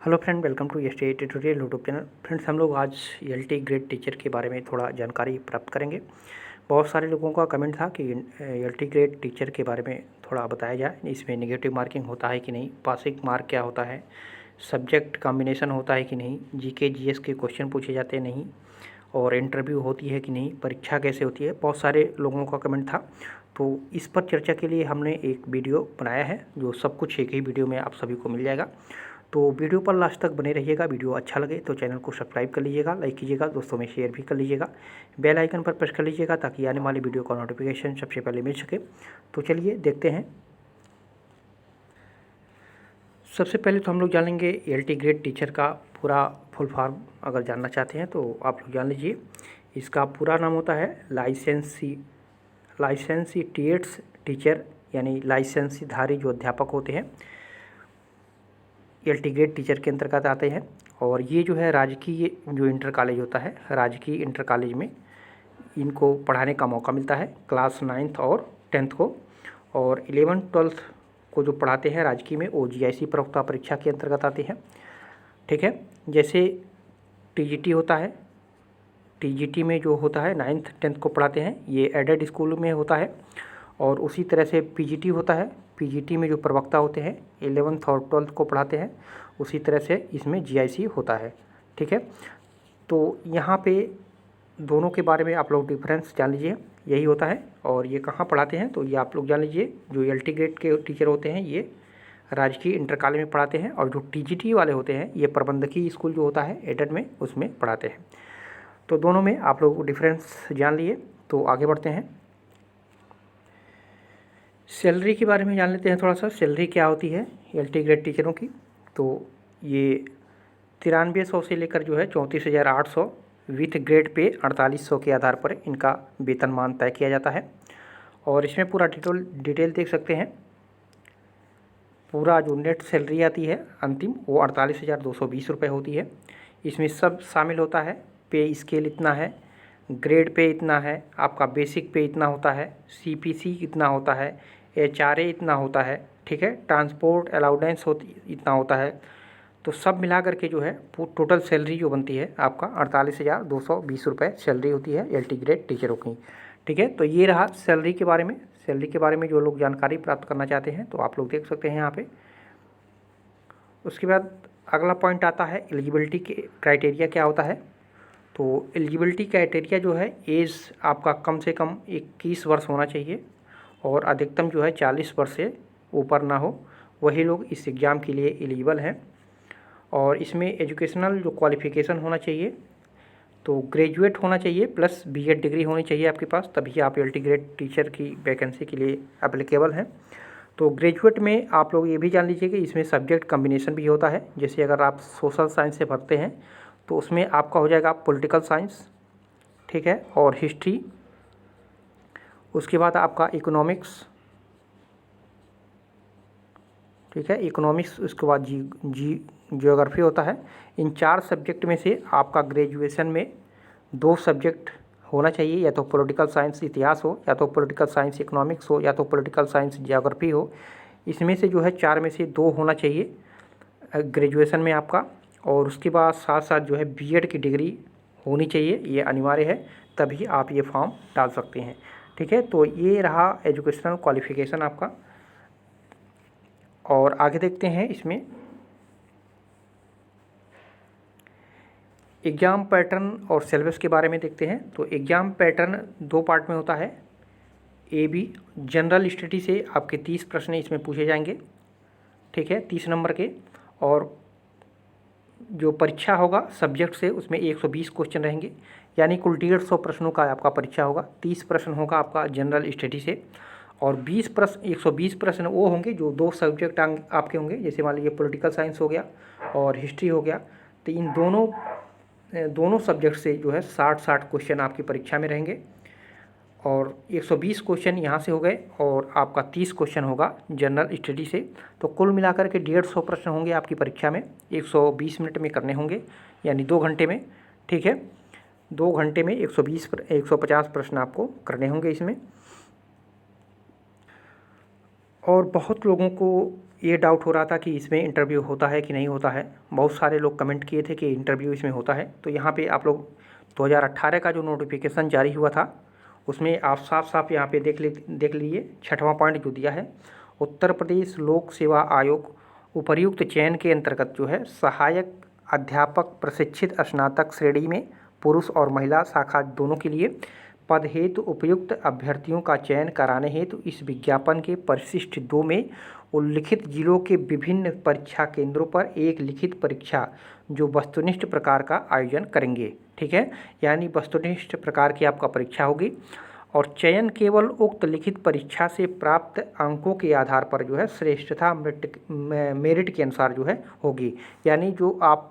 Hello friend, welcome to S T tutorial YouTube channel. Friends, हम लोग आज L grade teacher के बारे में थोड़ा जानकारी प्राप्त करेंगे। बहुत सारे लोगों का कमेंट था कि एल ग्रेड टीचर के बारे में थोड़ा बताया जाए, इसमें नेगेटिव मार्किंग होता है कि नहीं, पासिंग मार्क क्या होता है, सब्जेक्ट कॉम्बिनेशन होता है कि नहीं, जीके जीएस के क्वेश्चन पूछे जाते हैं नहीं, और इंटरव्यू होती है कि नहीं, परीक्षा कैसे होती है। बहुत सारे लोगों का कमेंट था, तो इस पर चर्चा के लिए हमने एक वीडियो बनाया है, जो सब कुछ एक ही वीडियो में आप सभी को मिल जाएगा। तो वीडियो पर लास्ट तक बने रहिएगा। वीडियो अच्छा लगे तो चैनल को सब्सक्राइब कर लीजिएगा, लाइक कीजिएगा, दोस्तों में शेयर भी कर लीजिएगा, बेल आइकन पर प्रेस कर लीजिएगा ताकि आने वाली वीडियो का नोटिफिकेशन सबसे पहले मिल सके। तो चलिए देखते हैं। सबसे पहले तो हम लोग जानेंगे एल ग्रेड टीचर का पूरा फुल फॉर्म। अगर जानना चाहते हैं तो आप लोग जान लीजिए। इसका पूरा नाम होता है लाइसेंसीटेट्स टीचर, यानी लाइसेंसीधारी जो अध्यापक होते हैं एल ग्रेड टीचर के अंतर्गत आते हैं। और ये जो है राजकीय जो इंटर कॉलेज होता है, राजकीय इंटर कॉलेज में इनको पढ़ाने का मौका मिलता है, क्लास 9th और 10th को। और 11th 12th को जो पढ़ाते हैं राजकीय में, वो जीआईसी प्रवक्ता परीक्षा के अंतर्गत आते हैं। ठीक है, जैसे टीजीटी होता है, टीजीटी में जो होता है 9th 10th को पढ़ाते हैं, ये एडेड स्कूल में होता है। और उसी तरह से पीजीटी होता है, पीजीटी में जो प्रवक्ता होते हैं 11th और 12th को पढ़ाते हैं, उसी तरह से इसमें जीआईसी होता है। ठीक है, तो यहाँ पे दोनों के बारे में आप लोग डिफरेंस जान लीजिए, यही होता है। और ये कहाँ पढ़ाते हैं तो ये आप लोग जान लीजिए। जो एल ग्रेड के टीचर होते हैं ये राजकीय इंटर कॉलेज में पढ़ाते हैं, और जो टीजीटी वाले होते हैं ये प्रबंधकीय स्कूल जो होता है एडेड में, उसमें पढ़ाते हैं। तो दोनों में आप लोग डिफरेंस जान लिए। तो आगे बढ़ते हैं, सैलरी के बारे में जान लेते हैं थोड़ा सा। सैलरी क्या होती है एल ग्रेड टीचरों की, तो ये 9300 से लेकर जो है 34,800 विथ ग्रेड पे 4800 के आधार पर इनका वेतनमान तय किया जाता है। और इसमें पूरा डिटेल देख सकते हैं। पूरा जो नेट सैलरी आती है अंतिम, वो 48,220 रुपये होती है। इसमें सब शामिल होता है, पे स्केल इतना है, ग्रेड पे इतना है, आपका बेसिक पे इतना होता है, सीपीसी इतना होता है, एचआरए इतना होता है। ठीक है, ट्रांसपोर्ट अलाउडेंस इतना होता है। तो सब मिला करके जो है टोटल सैलरी जो बनती है आपका 48,220 रुपये सैलरी होती है एल ग्रेड टीचरों की। ठीक है, तो ये रहा सैलरी के बारे में। सैलरी के बारे में जो लोग जानकारी प्राप्त करना चाहते हैं तो आप लोग देख सकते हैं यहाँ पे। उसके बाद अगला पॉइंट आता है एलिजिबिलिटी के क्राइटेरिया क्या होता है। तो एलिजिबिलिटी क्राइटेरिया जो है, एज आपका कम से कम 21 वर्ष होना चाहिए और अधिकतम जो है 40 वर्ष से ऊपर ना हो, वही लोग इस एग्ज़ाम के लिए एलिजिबल हैं। और इसमें एजुकेशनल जो क्वालिफ़िकेशन होना चाहिए, तो ग्रेजुएट होना चाहिए प्लस बीएड डिग्री होनी चाहिए आपके पास, तभी आप एल ग्रेड टीचर की वैकेंसी के लिए एप्लीकेबल हैं। तो ग्रेजुएट में आप लोग ये भी जान लीजिए कि इसमें सब्जेक्ट कम्बिनेशन भी होता है। जैसे अगर आप सोशल साइंस से भरते हैं तो उसमें आपका हो जाएगा पॉलिटिकल साइंस, ठीक है, और हिस्ट्री। उसके बाद आपका इकोनॉमिक्स, ठीक है, इकोनॉमिक्स। उसके बाद जियोग्राफी होता है। इन 4 सब्जेक्ट में से आपका ग्रेजुएशन में 2 सब्जेक्ट होना चाहिए, या तो पॉलिटिकल साइंस इतिहास हो, या तो पॉलिटिकल साइंस इकोनॉमिक्स हो, या तो पॉलिटिकल साइंस जियोग्राफी हो। इसमें से जो है 4 में से 2 होना चाहिए ग्रेजुएशन में आपका। और उसके बाद साथ साथ जो है बीएड की डिग्री होनी चाहिए, ये अनिवार्य है, तभी आप ये फॉर्म डाल सकते हैं। ठीक है, तो ये रहा एजुकेशनल क्वालिफिकेशन आपका। और आगे देखते हैं, इसमें एग्ज़ाम पैटर्न और सिलेबस के बारे में देखते हैं। तो एग्ज़ाम पैटर्न 2 पार्ट में होता है। ए बी, जनरल स्टडी से आपके 30 प्रश्न इसमें पूछे जाएंगे, ठीक है, 30 नंबर के। और जो परीक्षा होगा सब्जेक्ट से, उसमें 120 क्वेश्चन रहेंगे, यानी कुल 150 प्रश्नों का आपका परीक्षा होगा। 30 प्रश्न होगा आपका जनरल स्टडी से, और 120 प्रश्न वो होंगे जो 2 सब्जेक्ट आपके होंगे। जैसे मान लीजिए पॉलिटिकल साइंस हो गया और हिस्ट्री हो गया, तो इन दोनों सब्जेक्ट से जो है 60 क्वेश्चन आपकी परीक्षा में रहेंगे। और 120 क्वेश्चन यहाँ से हो गए, और आपका 30 क्वेश्चन होगा जनरल स्टडी से। तो कुल मिलाकर के 150 प्रश्न होंगे आपकी परीक्षा में, 120 मिनट में करने होंगे, यानी 2 घंटे में। ठीक है, 2 घंटे में 150 प्रश्न आपको करने होंगे इसमें। और बहुत लोगों को ये डाउट हो रहा था कि इसमें इंटरव्यू होता है कि नहीं होता है। बहुत सारे लोग कमेंट किए थे कि इंटरव्यू इसमें होता है। तो यहाँ पे आप लोग 2018 का जो नोटिफिकेशन जारी हुआ था उसमें आप साफ साफ यहाँ पे देख लीजिए, 6वां पॉइंट जो दिया है, उत्तर प्रदेश लोक सेवा आयोग उपर्युक्त चयन के अंतर्गत जो है सहायक अध्यापक प्रशिक्षित स्नातक श्रेणी में पुरुष और महिला शाखा दोनों के लिए पद हेतु उपयुक्त अभ्यर्थियों का चयन कराने हेतु इस विज्ञापन के परिशिष्ट 2 में उल्लिखित जिलों के विभिन्न परीक्षा केंद्रों पर एक लिखित परीक्षा जो वस्तुनिष्ठ प्रकार का आयोजन करेंगे। ठीक है, यानी वस्तुनिष्ठ प्रकार की आपका परीक्षा होगी और चयन केवल उक्त लिखित परीक्षा से प्राप्त अंकों के आधार पर जो है श्रेष्ठता मेरिट के अनुसार जो है होगी। यानी जो आप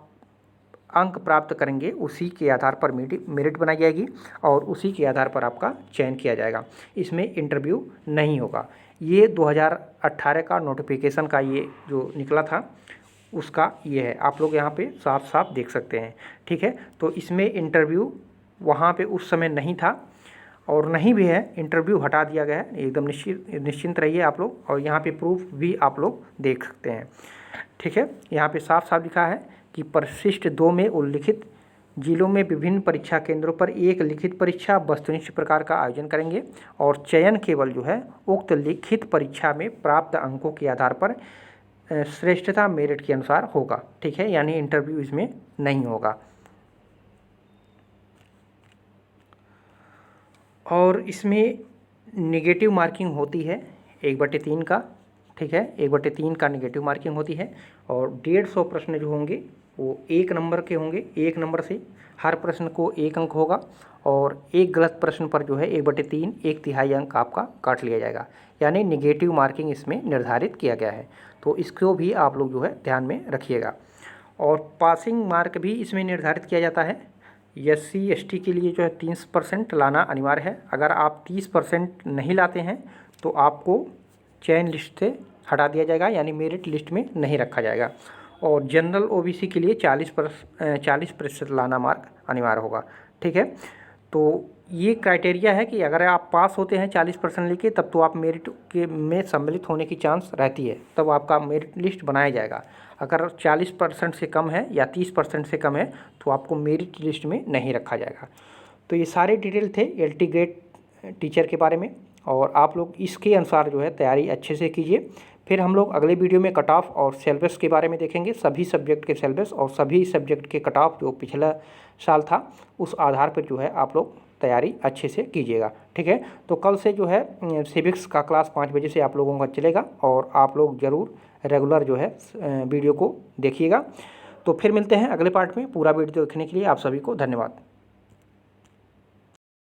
अंक प्राप्त करेंगे उसी के आधार पर मेरिट बनाई जाएगी और उसी के आधार पर आपका चयन किया जाएगा। इसमें इंटरव्यू नहीं होगा। ये 2018 का नोटिफिकेशन का ये जो निकला था उसका ये है, आप लोग यहाँ पे साफ साफ देख सकते हैं। ठीक है, तो इसमें इंटरव्यू वहाँ पे उस समय नहीं था और नहीं भी है, इंटरव्यू हटा दिया गया है। एकदम निश्चिंत रहिए आप लोग, और यहाँ पे प्रूफ भी आप लोग देख सकते हैं। ठीक है, यहाँ पे साफ साफ लिखा है कि परिशिष्ट 2 में उल्लिखित जिलों में विभिन्न परीक्षा केंद्रों पर एक लिखित परीक्षा वस्तुनिष्ठ प्रकार का आयोजन करेंगे और चयन केवल जो है उक्त लिखित परीक्षा में प्राप्त अंकों के आधार पर श्रेष्ठता मेरिट के अनुसार होगा। ठीक है, यानी इंटरव्यू इसमें नहीं होगा। और इसमें नेगेटिव मार्किंग होती है 1/3 का। ठीक है, 1/3 का नेगेटिव मार्किंग होती है और 150 प्रश्न जो होंगे वो 1 नंबर के होंगे। 1 नंबर से हर प्रश्न को 1 अंक होगा और एक गलत प्रश्न पर जो है 1/3 1/3 अंक आपका काट लिया जाएगा। यानी नेगेटिव मार्किंग इसमें निर्धारित किया गया है, तो इसको भी आप लोग जो है ध्यान में रखिएगा। और पासिंग मार्क भी इसमें निर्धारित किया जाता है। SC ST के लिए जो है 30% लाना अनिवार्य है। अगर आप 30% नहीं लाते हैं तो आपको चयन लिस्ट से हटा दिया जाएगा, यानी मेरिट लिस्ट में नहीं रखा जाएगा। और जनरल OBC के लिए 40% लाना मार्क अनिवार्य होगा। ठीक है, तो ये क्राइटेरिया है कि अगर आप पास होते हैं 40% लेके, तब तो आप मेरिट के में सम्मिलित होने की चांस रहती है, तब आपका मेरिट लिस्ट बनाया जाएगा। अगर 40% से कम है या 30% से कम है तो आपको मेरिट लिस्ट में नहीं रखा जाएगा। तो ये सारे डिटेल थे LT ग्रेड टीचर के बारे में, और आप लोग इसके अनुसार जो है तैयारी अच्छे से कीजिए। फिर हम लोग अगले वीडियो में कट ऑफ और सिलेबस के बारे में देखेंगे, सभी सब्जेक्ट के सिलेबस और सभी सब्जेक्ट के कट ऑफ जो पिछला साल था उस आधार पर जो है आप लोग तैयारी अच्छे से कीजिएगा। ठीक है, तो कल से जो है सिविक्स का क्लास 5 बजे से आप लोगों का चलेगा और आप लोग ज़रूर रेगुलर जो है वीडियो को देखिएगा। तो फिर मिलते हैं अगले पार्ट में। पूरा वीडियो देखने के लिए आप सभी को धन्यवाद।